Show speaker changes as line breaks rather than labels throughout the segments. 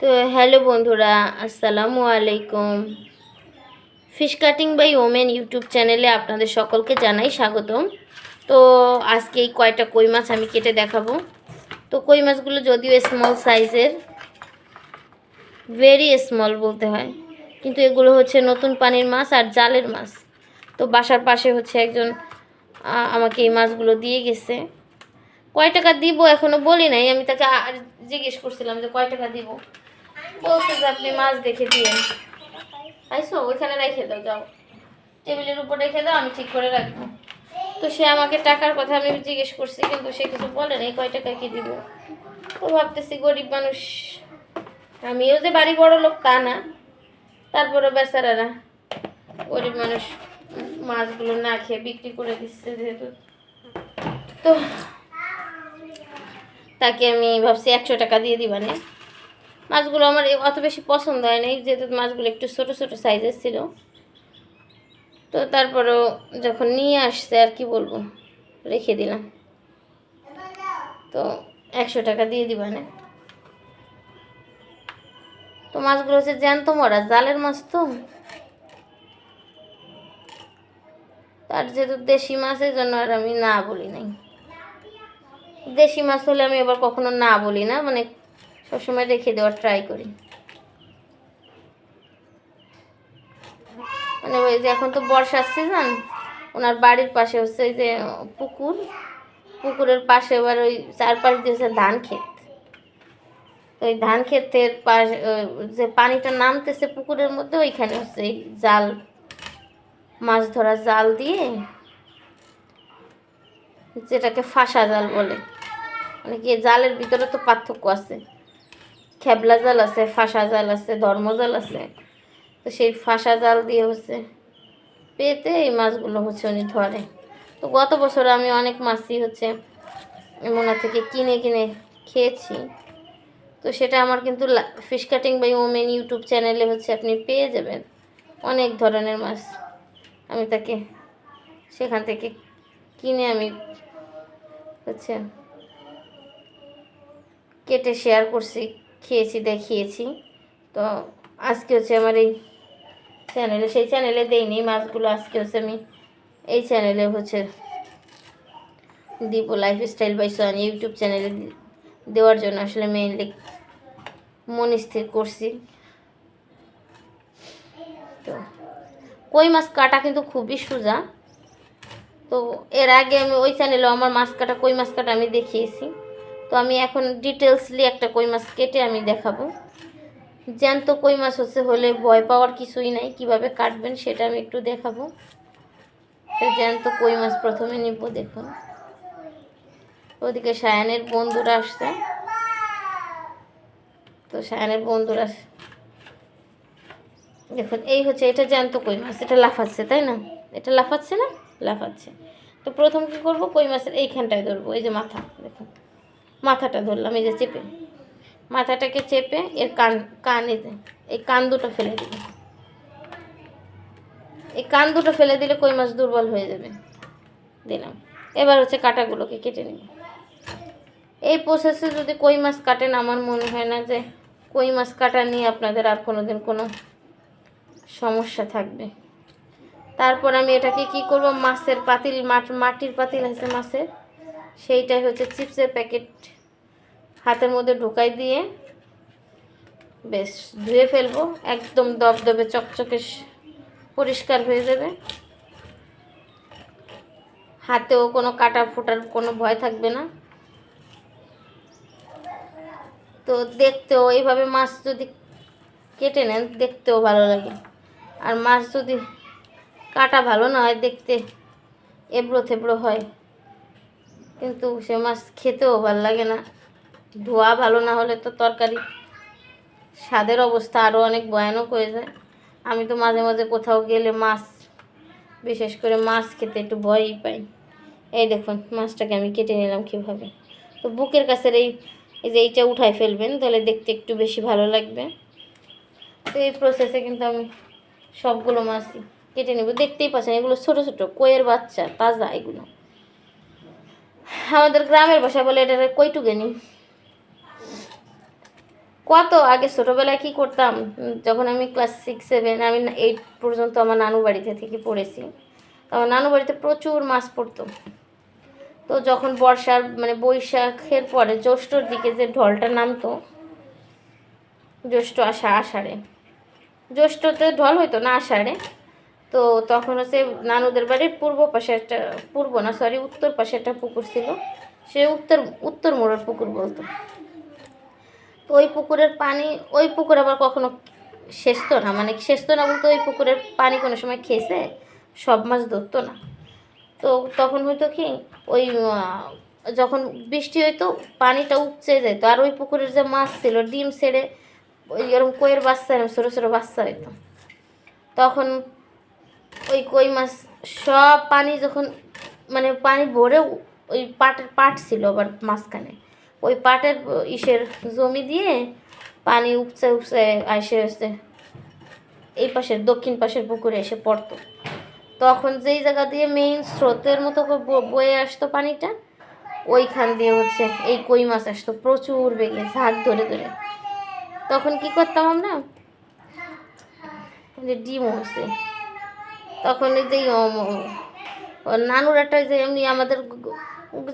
তো হ্যালো বন্ধুরা, আসসালামু আলাইকুম। Fish cutting by women YouTube চ্যানেলে আপনাদের সকলকে জানাই স্বাগতম। তো আজকে এই কয়টা কই মাছ আমি কেটে দেখাবো। তো কই মাছগুলো যদিও স্মল সাইজের, ভেরি স্মল বলতে হয়, কিন্তু এগুলো হচ্ছে নতুন পানির মাছ আর জালের মাছ। তো বাসার পাশে হচ্ছে একজন আমাকে এই মাছগুলো দিয়ে গেছে। কয় টাকা দিব এখনও বলি নাই, আমি তাকে জিজ্ঞেস করছিলাম যে কয় টাকা দিব। বলছে যে আপনি মাছ দেখে দিয়েন। আইসো ওইখানে রেখে দাও, যাও টেবিলের উপর রেখে দাও, আমি ঠিক করে রাখবো। তো সে আমাকে টাকার কথা আমি জিজ্ঞেস করছি, কিন্তু সে কিছু বলে নাই কয় টাকা কি দিব। তো ভাবতেছি গরিব মানুষ, আমিও যে বাড়ি বড় লোক তা না, তারপরে বেচারারা গরিব মানুষ মাছগুলো না খেয়ে বিক্রি করে দিচ্ছে যেহেতু। তো তাকে আমি ভাবছি 100 টাকা দিয়ে দিবানে। মাছগুলো আমার অত বেশি পছন্দ হয় না, যেহেতু মাছগুলো একটু ছোটো ছোটো সাইজের ছিল। তো তারপরেও যখন নিয়ে আসছে আর কি বলবো, রেখে দিলাম। তো 100 টাকা দিয়ে দিবা না। তো মাছগুলো হচ্ছে জ্যান্ত মরা জালের মাছ, তো তার যেহেতু দেশি মাছের জন্য আর আমি না বলি নাই। দেশি মাছ হলে আমি আবার কখনো না বলি না, মানে সবসময় রেখে দেওয়ার ট্রাই করি। মানে ওই যে এখন তো বর্ষার সিজন, ওনার বাড়ির পাশে হচ্ছে ওই যে পুকুর, পুকুরের পাশে এবার ওই চারপাশ দিয়ে হচ্ছে ধান ক্ষেত। ওই ধান ক্ষেতের পাশ যে পানিটা নামতেছে পুকুরের মধ্যে, ওইখানে হচ্ছে এই জাল, মাছ ধরা জাল দিয়ে, যেটাকে ফাঁসা জাল বলে। মানে কি জালের ভিতরে তো পার্থক্য আছে, খেবলা জাল আছে, ফাঁসা জাল আছে, ধর্মজাল আছে। তো সেই ফাঁসা জাল দিয়ে হচ্ছে পেতে এই মাছগুলো হচ্ছে উনি ধরে। তো গত বছর আমি অনেক মাছই হচ্ছে ওনার থেকে কিনে কিনে খেয়েছি। তো সেটা আমার কিন্তু fish cutting by women YouTube চ্যানেলে হচ্ছে আপনি পেয়ে যাবেন অনেক ধরনের মাছ। আমি তাকে সেখান থেকে কিনে আমি হচ্ছে কেটে শেয়ার করছি, খেয়েছি, দেখিয়েছি। তো আজকে হচ্ছে আমার এই চ্যানেলে, সেই চ্যানেলে দেইনি মাছগুলো, আজকে হচ্ছে আমি এই চ্যানেলে হচ্ছে দিব, লাইফস্টাইল বাই সোহানি ইউটিউব চ্যানেলে দেওয়ার জন্য আসলে মেইনলি মন স্থির করছি। তো কই মাছ কাটা কিন্তু খুবই সোজা। তো এর আগে আমি ওই চ্যানেলেও আমার মাছ কাটা, কই মাছ কাটা আমি দেখিয়েছি। তো আমি এখন ডিটেলসলি একটা কই মাছ কেটে আমি দেখাবো। জ্যান্ত কই মাছ হচ্ছে হলে ভয় পাওয়ার কিছুই নাই, কিভাবে কাটবেন সেটা আমি একটু দেখাবো। জ্যান্ত কই মাছ প্রথমে নিব। দেখুন ওদিকে সায়ানের বন্ধুরা আসছে, তো সায়ানের বন্ধুরা দেখুন, এই হচ্ছে এটা জ্যান্ত কই মাছ, এটা লাফাচ্ছে তাই না, এটা লাফাচ্ছে না, লাফাচ্ছে। তো প্রথম কী করবো, কই মাছের এইখানটায় ধরবো, এই যে মাথা, দেখুন মাথাটা ধরলাম, এই যে চেপে, মাথাটাকে চেপে এর কান এই কান দুটো ফেলে দিল। এই কান দুটো ফেলে দিলে কই মাছ দুর্বল হয়ে যাবে। দিলাম। এবার হচ্ছে কাঁটাগুলোকে কেটে নেব। এই প্রসেসে যদি কই মাছ কাটেন, আমার মনে হয় না যে কই মাছ কাটা নিয়ে আপনাদের আর কোনোদিন কোনো সমস্যা থাকবে। তারপর আমি এটাকে কি করব, মাছের পাতিল, মাটির পাতিল আছে মাছের, সেইটাই হচ্ছে চিপসের প্যাকেট হাতের মধ্যে ঢুকাই দিয়ে বেশ ধুয়ে ফেলবো, একদম দবদবে চকচকে পরিষ্কার হয়ে যাবে। হাতেও কোনো কাটা ফোটার কোনো ভয় থাকবে না। তো দেখতেও এইভাবে মাছ যদি কেটে নেন দেখতেও ভালো লাগে, আর মাছ যদি কাটা ভালো না হয়, দেখতে এবড়ো থেবড়ো হয়, কিন্তু সে মাছ খেতেও ভালো লাগে না। ধোয়া ভালো না হলে তো তরকারি স্বাদের অবস্থা আরও অনেক ভয়ানক হয়ে যায়। আমি তো মাঝে মাঝে কোথাও গেলে মাছ, বিশেষ করে মাছ খেতে একটু ভয়ই পাই। এই দেখুন মাছটাকে আমি কেটে নিলাম কীভাবে। তো বুকের কাছের এই যে এইটা উঠাই ফেলবেন, তাহলে দেখতে একটু বেশি ভালো লাগবে। তো এই প্রসেসে কিন্তু আমি সবগুলো মাছ কেটে নেব। দেখতেই পাচ্ছেন এগুলো ছোটো ছোটো কইয়ের বাচ্চা, তাজা এগুলো। আমাদের গ্রামের ভাষা বলে এটা কইটুকেনি। কত আগে ছোটোবেলায় কী করতাম, যখন আমি ক্লাস 6-7, আমি 8 পর্যন্ত আমার নানু বাড়িতে থেকে পড়েছি। তো আমার নানু বাড়িতে প্রচুর মাছ পড়তো। তো যখন বর্ষার মানে বৈশাখের পরে জ্যৈষ্ঠর দিকে যে ঢলটা নামতো, জ্যৈষ্ঠ আষাঢ়ে, জ্যৈষ্ঠতে ঢল হইতো না আষাঢ়ে, তো তখন হচ্ছে নানুদের বাড়ির উত্তর পাশে একটা পুকুর ছিল। সে উত্তর মোড়ের পুকুর বলতো। তো ওই পুকুরের পানি, ওই পুকুর আবার কখনো সেচতো না, মানে সেচতো না বলতে ওই পুকুরের পানি কোনো সময় খেয়েছে, সব মাছ ধরতো না। তো তখন হয়তো কি, ওই যখন বৃষ্টি হইতো পানিটা উপচে যেত, আর ওই পুকুরের যে মাছ ছিল ডিম ছেড়ে ওই এরকম কইয়ের বাচ্চা, এরকম ছোটো ছোটো বাচ্চা হইতো। তখন ওই কই মাছ সব পানি যখন মানে পানি ভরে, ওই পাট ছিল আবার মাঝখানে, ওই পাটের জমি দিয়ে পানি উপচে উপচে এসে এই পাশের দক্ষিণ পাশের পুকুরে এসে পড়তো। তখন যেই জায়গা দিয়ে মেইন স্রোতের মতো বয়ে আসতো পানিটা, ওইখান দিয়ে হচ্ছে এই কই মাছ আসতো প্রচুর বেগে, ঝাঁক ধরে ধরে। তখন কি করতাম আমরা, যে ডিম হচ্ছে তখন এই যে নানুর একটা যে এমনি আমাদের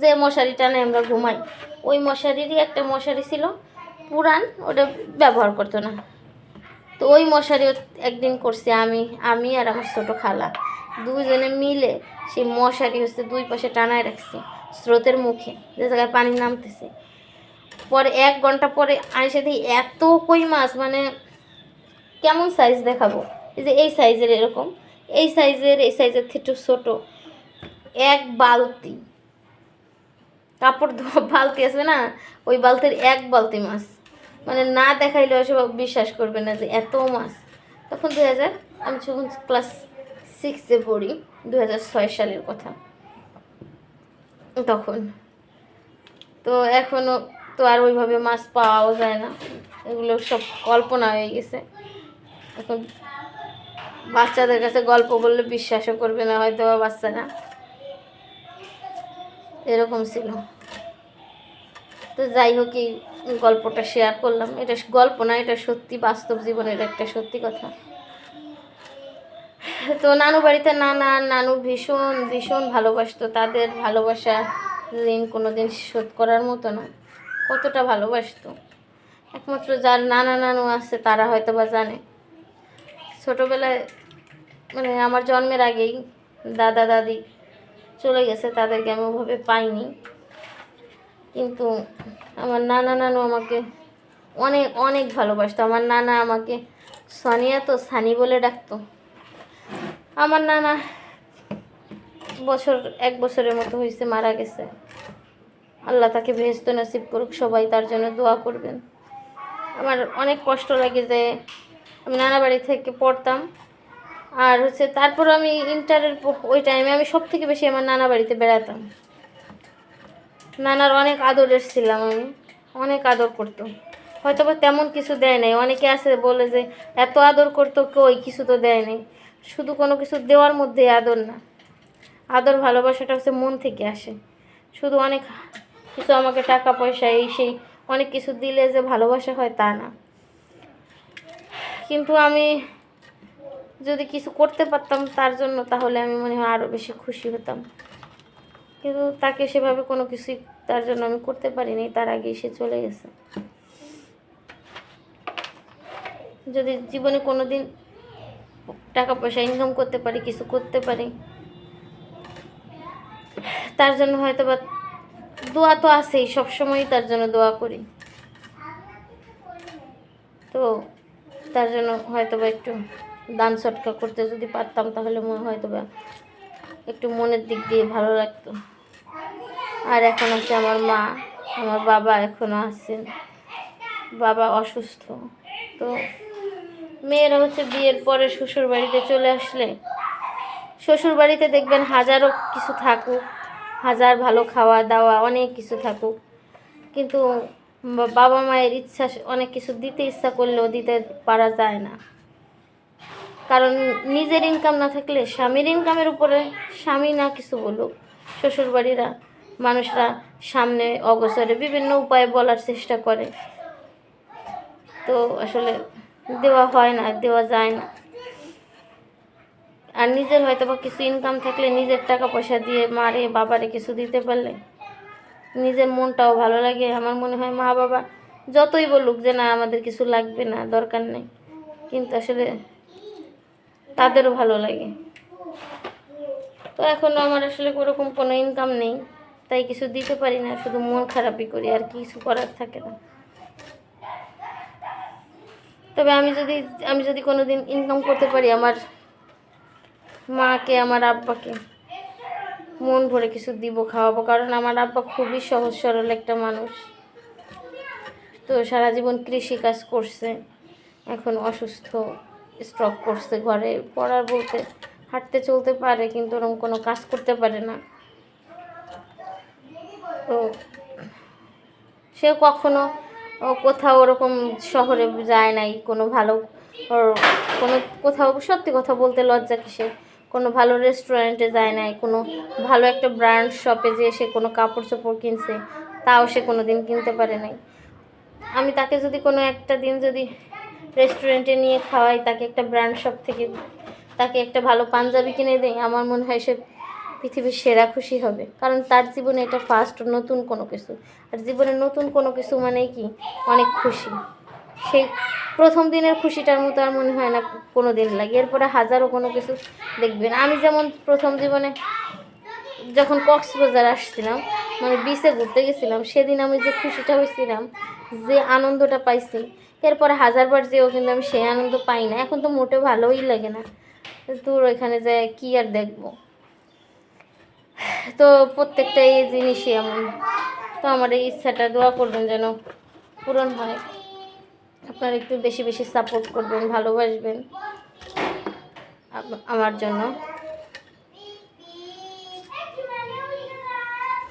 যে মশারি টানে আমরা ঘুমাই, ওই মশারিরই একটা মশারি ছিল পুরান, ওটা ব্যবহার করতো না। তো ওই মশারি একদিন করছি আমি আর আমার ছোটো খালা দুজনে মিলে সেই মশারি হচ্ছে দুই পাশে টানায় রাখছি স্রোতের মুখে, যে জায়গায় পানি নামতেছে। পরে 1 ঘন্টা পরে আইসে দিই এত কই মাছ, মানে কেমন সাইজ দেখাবো, এই যে এই সাইজের, এরকম এই সাইজের থেকে ছোটো, 1 বালতি কাপড় ধোয়া বালতি আছে না, ওই বালতির 1 বালতি মাছ, মানে না দেখাইলে সব বিশ্বাস করবে না যে এত মাছ। তখন আমি যখন ক্লাস 6-এ পড়ি, 2006 সালের কথা তখন। তো এখনও তো আর ওইভাবে মাছ পাওয়াও যায় না, এগুলো সব কল্পনা হয়ে গেছে। এখন বাচ্চাদের কাছে গল্প বললে বিশ্বাসও করবে না হয়তো বাচ্চারা, এরকম ছিল। তো যাই হোক, এই গল্পটা শেয়ার করলাম। এটা গল্প না, এটা সত্যি বাস্তব জীবনের একটা সত্যি কথা। তো নানু বাড়িতে নানু ভীষণ ভীষণ ভালোবাসতো, তাদের ভালোবাসা ঋণ কোনো দিন শোধ করার মতো না, কতটা ভালোবাসতো। একমাত্র যার নানু আছে তারা হয়তো বা জানে। ছোটোবেলায় মানে আমার জন্মের আগেই দাদা দাদি চলে গেছে, তাদেরকে আমি ওভাবে পাইনি। কিন্তু আমার নানু আমাকে অনেক অনেক ভালোবাসতো। আমার নানা আমাকে সানিয়া তো সানি বলে ডাকতো। আমার নানা 1 বছরের মতো হয়েছে মারা গেছে। আল্লাহ তাকে বেহেশত নসিব করুক, সবাই তার জন্য দোয়া করবেন। আমার অনেক কষ্ট লাগে যে আমি নানা বাড়ি থেকে পড়তাম, আর হচ্ছে তারপর আমি ইন্টারের ওই টাইমে আমি সব থেকে বেশি আমার নানা বাড়িতে বেড়াতাম। নানার অনেক আদরের ছিলাম আমি, অনেক আদর করতো। হয়তো বা তেমন কিছু দেয় নাই, অনেকে আছে বলে যে এত আদর করতো, কই কিছু তো দেয় নাই। শুধু কোনো কিছু দেওয়ার মধ্যে আদর না, আদর ভালোবাসাটা হচ্ছে মন থেকে আসে। শুধু অনেক কিছু আমাকে টাকা পয়সা এই সেই অনেক কিছু দিলে যে ভালোবাসা হয় তা না। কিন্তু আমি যদি কিছু করতে পারতাম তার জন্য, তাহলে আমি মনে হয় আরও বেশি খুশি হতাম। কিন্তু তাকে সেভাবে কোনো কিছুই তার জন্য আমি করতে পারিনি, তার আগেই সে চলে গেছে। যদি জীবনে কোনো দিন টাকা পয়সা ইনকাম করতে পারি, কিছু করতে পারি, তার জন্য হয়তো বা দোয়া তো আছেই, সবসময়ই তার জন্য দোয়া করি। তো তার জন্য হয়তো বা একটু দান সৎকার করতে যদি পারতাম, তাহলে হয়তো বা একটু মনের দিক দিয়ে ভালো লাগতো। আর এখন আছে আমার মা, আমার বাবা এখনও আছেন, বাবা অসুস্থ। তো মেয়েরা হচ্ছে বিয়ের পরে শ্বশুর বাড়িতে চলে আসলে, শ্বশুর বাড়িতে দেখবেন হাজারো কিছু থাকুক, হাজার ভালো খাওয়া দাওয়া অনেক কিছু থাকুক, কিন্তু বাবা মায়ের ইচ্ছা অনেক কিছু দিতে ইচ্ছা করলেও দিতে পারা যায় না। কারণ নিজের ইনকাম না থাকলে স্বামীর ইনকামের উপরে, স্বামী না কিছু বলুক, শ্বশুরবাড়িরা মানুষরা সামনে অগোচরে বিভিন্ন উপায়ে বলার চেষ্টা করে তো আসলে দেওয়া হয় না, দেওয়া যায় না। আর নিজের হয়তো বা কিছু ইনকাম থাকলে নিজের টাকা পয়সা দিয়ে মারে বাবারে কিছু দিতে পারলে নিজের মনটাও ভালো লাগে। আমার মনে হয় মা বাবা যতই বলুক যে না আমাদের কিছু লাগবে না, দরকার নেই, কিন্তু আসলে তাদেরও ভালো লাগে। তো এখনও আমার আসলে ওরকম কোনো ইনকাম নেই, তাই কিছু দিতে পারি না, শুধু মন খারাপই করি, আর কিছু করার থাকে না। তবে আমি যদি কোনো দিন ইনকাম করতে পারি, আমার মাকে আমার আব্বাকে মন ভরে কিছু দিব, খাওয়াবো। কারণ আমার আব্বা খুবই সহজ সরল একটা মানুষ, তো সারা জীবন কৃষি কাজ করছে, এখন অসুস্থ, স্ট্রোক করছে, ঘরে পড়ার বলতে হাঁটতে চলতে পারে কিন্তু ওরকম কোনো কাজ করতে পারে না। তো সে কখনো কোথাও ওরকম শহরে যায় নাই, কোনো ভালো কোনো কোথাও, সত্যি কথা বলতে লজ্জা কিসে, কোনো ভালো রেস্টুরেন্টে যায় নাই, কোনো ভালো একটা ব্র্যান্ড শপে যেয়ে সে কোনো কাপড় চোপড় কিনছে, তাও সে কোনো দিন কিনতে পারে নাই। আমি তাকে যদি কোনো একটা দিন যদি রেস্টুরেন্টে নিয়ে খাওয়াই, তাকে একটা ব্র্যান্ড শপ থেকে তাকে একটা ভালো পাঞ্জাবি কিনে দেয়, আমার মনে হয় সে পৃথিবীর সেরা খুশি হবে। কারণ তার জীবনে এটা ফার্স্ট নতুন কোনো কিছু, আর জীবনে নতুন কোনো কিছু মানেই কি অনেক খুশি। সেই প্রথম দিনের খুশিটার মতো আর মনে হয় না কোনো দিন লাগে। এরপরে হাজারো কোনো কিছু দেখবেন। আমি যেমন প্রথম জীবনে যখন কক্সবাজার আসছিলাম, মানে বিচে ঘুরতে গেছিলাম, সেদিন আমি যে খুশিটা হয়েছিলাম, যে আনন্দটা পাইছি, এরপরে হাজারবার যেও কিন্তু আমি সেই আনন্দ পাই না। এখন তো মোটেও ভালোই লাগে না, দূর ওইখানে যায় কি আর দেখবো। তো প্রত্যেকটা এই জিনিসই এমন। তো আমার এই ইচ্ছাটা দোয়া করবেন যেন পূরণ হয়। আপনারা একটু বেশি বেশি সাপোর্ট করবেন, ভালোবাসবেন আমার জন্য,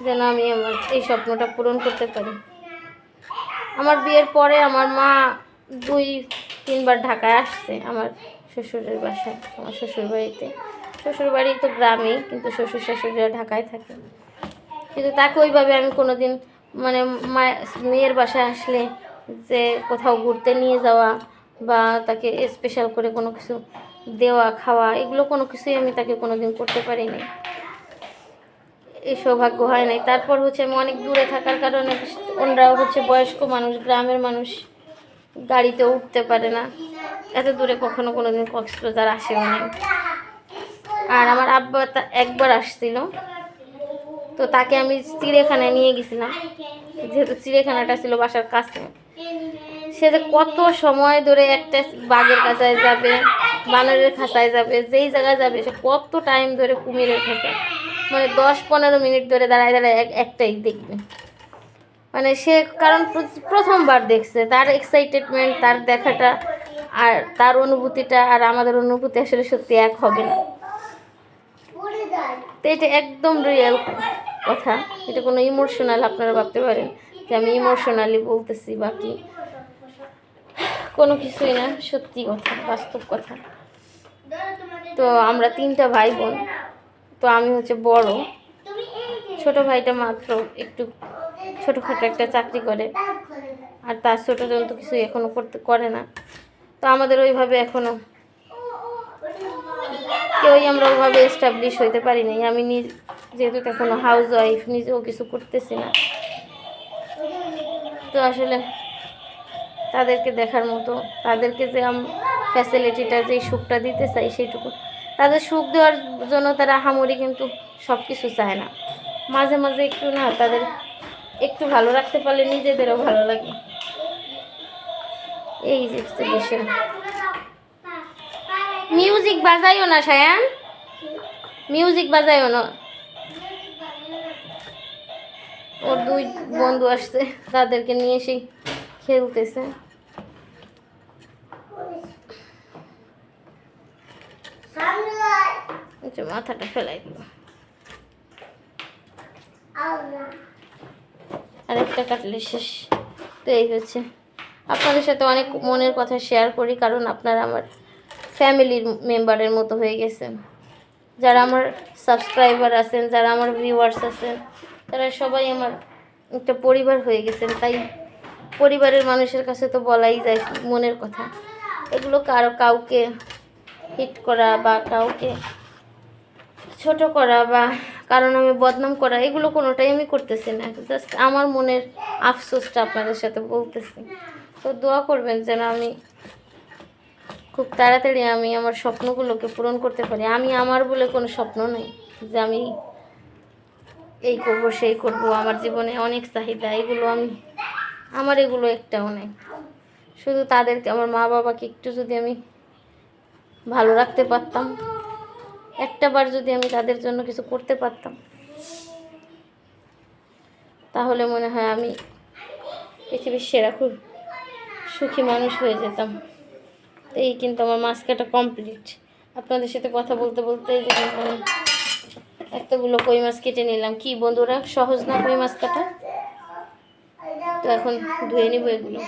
যেন আমি আমার এই স্বপ্নটা পূরণ করতে পারি। আমার বিয়ের পরে আমার মা 2-3 বার ঢাকায় আসছে আমার শ্বশুরের বাসায়, আমার শ্বশুরবাড়িতে। শ্বশুরবাড়ি তো গ্রামেই, কিন্তু শ্বশুর শাশুড়িরা ঢাকায় থাকে। কিন্তু তাকে ওইভাবে আমি কোনো দিন মানে মেয়ের বাসায় আসলে যে কোথাও ঘুরতে নিয়ে যাওয়া বা তাকে স্পেশাল করে কোনো কিছু দেওয়া খাওয়া, এগুলো কোনো কিছুই আমি তাকে কোনো দিন করতে পারিনি, এই সৌভাগ্য হয় নাই। তারপর হচ্ছে আমি অনেক দূরে থাকার কারণে ওনারাও হচ্ছে বয়স্ক মানুষ, গ্রামের মানুষ, গাড়িতে উঠতে পারে না, এত দূরে কখনো কোনো দিন কক্সবাজার আসেও নেই। আর আমার আব্বা একবার আসছিল, তো তাকে আমি চিড়িয়াখানায় নিয়ে গেছিলাম, যেহেতু চিড়িয়াখানাটা ছিল বাসার কাছে। সে যে কত সময় ধরে একটা বাঘের খাঁচায় যাবে, বানরের খাঁচায় যাবে, যেই জায়গায় যাবে সে কত টাইম ধরে কুমিরের খাঁচায়, মানে 10-15 মিনিট ধরে দাঁড়ায় দাঁড়ায় একটাই দেখবে। মানে সে কারণ প্রথমবার দেখছে, তার এক্সাইটেডমেন্ট, তার দেখাটা আর তার অনুভূতিটা আর আমাদের অনুভূতি আসলে সত্যি এক হবে না। তো এটা একদম রিয়েল কথা, এটা কোনো ইমোশনাল আপনারা ভাবতে পারেন যে আমি ইমোশনালি বলতেছি বা কি, কোনো কিছুই না, সত্যি কথা, বাস্তব কথা। তো আমরা 3টা ভাই বোন, তো আমি হচ্ছে বড়, ছোট ভাইটা মাত্র একটু ছোটোখাটো একটা চাকরি করে, আর তার ছোটো জন তো কিছু এখনও করে না। তো আমাদের ওইভাবে এখনও কেউই আমরা ওইভাবে এস্টাবলিশ হইতে পারি নাই। আমি যেহেতু এখনও হাউস ওয়াইফ, নিজেও কিছু করতেছি না, তো আসলে তাদেরকে দেখার মতো, তাদেরকে যে ফ্যাসিলিটিটা, যে সুখটা দিতে চাই সেইটুকু, তাদের সুখ দেওয়ার জন্য তারা আহামরি কিন্তু সব কিছু চায় না, মাঝে মাঝে একটু না, তাদের একটু ভালো রাখতে পারলে নিজেদেরও ভালো লাগে, এই যে বিষয়। মিউজিক বাজাইও না সায়ান, মিউজিক বাজাইও না। ওর 2 বন্ধু আসছে, তাদেরকে নিয়ে এসে খেলতেছে। মাথাটা ফেলাই দিব, আরেকটা কাটলে শেষ। তো এই হচ্ছে, আপনাদের সাথে অনেক মনের কথা শেয়ার করি, কারণ আপনারা আমার ফ্যামিলির মেম্বারের মতো হয়ে গেছেন। যারা আমার সাবস্ক্রাইবার আছেন, যারা আমার ভিউয়ার্স আছেন, তারা সবাই আমার একটা পরিবার হয়ে গেছেন। তাই পরিবারের মানুষের কাছে তো বলাই যায় মনের কথা। এগুলো কাউকে হিট করা বা কাউকে ছোট করা বা কারণ আমি বদনাম করা, এগুলো কোনোটাই আমি করতেছি না। জাস্ট আমার মনের আফসোসটা আপনাদের সাথে বলতেছি। তো দোয়া করবেন যেন আমি খুব তাড়াতাড়ি আমি আমার স্বপ্নগুলোকে পূরণ করতে পারি। আমি আমার বলে কোনো স্বপ্ন নেই যে আমি এই করব সেই করব, আমার জীবনে অনেক চাহিদা, এগুলো আমার এগুলো একটাও নেই। শুধু তাদেরকে, আমার মা বাবাকে একটু যদি আমি ভালো রাখতে পারতাম, একটা বার যদি আমি তাদের জন্য কিছু করতে পারতাম, তাহলে মনে হয় আমি পৃথিবীর সেরা খুব সুখী মানুষ হয়ে যেতাম। তো এই কিন্তু আমার মাছ কাটা কমপ্লিট। আপনাদের সাথে কথা বলতে বলতে যে আমি এতগুলো কই মাছ কেটে নিলাম। কি বন্ধুরা, সহজ না কই মাছ কাটা? তো এখন ধুয়ে নিব এগুলো।